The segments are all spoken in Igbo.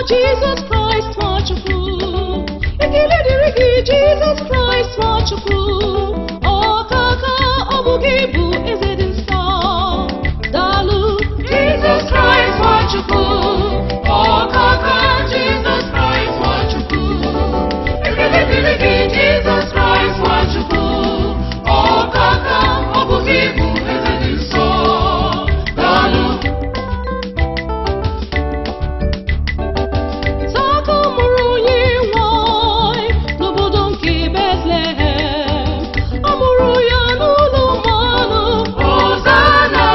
Jesus Christ Nwachukwu. Ekele dịrị gị Jesus Christ Nwachukwu. Ọkaka ọ bụ gị bụ eze dị nsọ. Daalụ Jesus Christ Nwachukwu. Ọkaka Jesus Christ Nwachukwu. Ekele dịrị gị Jesus Christ Nwachukwu. Ọkaka ọ bụ gị bụ eze dị nsọ. Daalụ. Isaka mụrụ onye nwanyị n'obodo nke Bethlehem. Ọ mụrụ ya n'ụlọ mmanụ. Hosanna,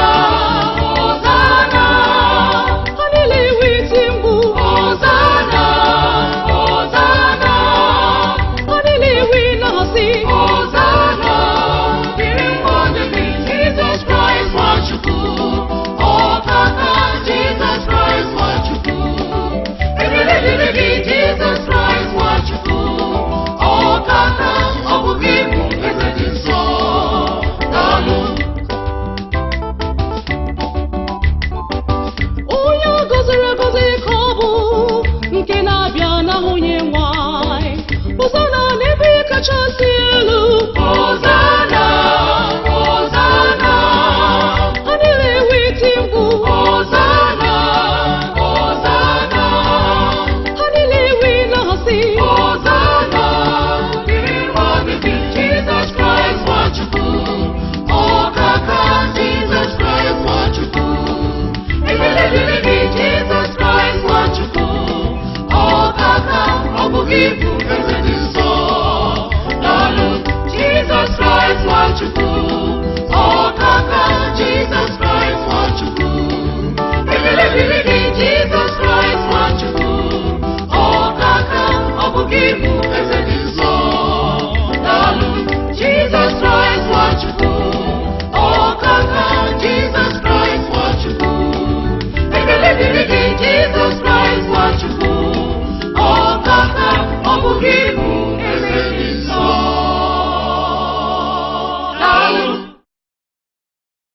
Hosanna. Ha niile weti mkpu. Hosanna, Hosanna. Ha niile na-asị Hosanna. Dịrị mmadụ gị Jesus Christ Nwachukwu. Ọkaka Jesus Christ Nwachukwu. Ekele dịrị gị Jesus Christ Nwachukwu. Ọkaka ọ bụ gị bụ eze dị nsọ. Daalụ. Onye a gọziri agọzi ka ọ bụ nke na-abịa n'aha onye nwanyị. Hosanna n'ebe kachasị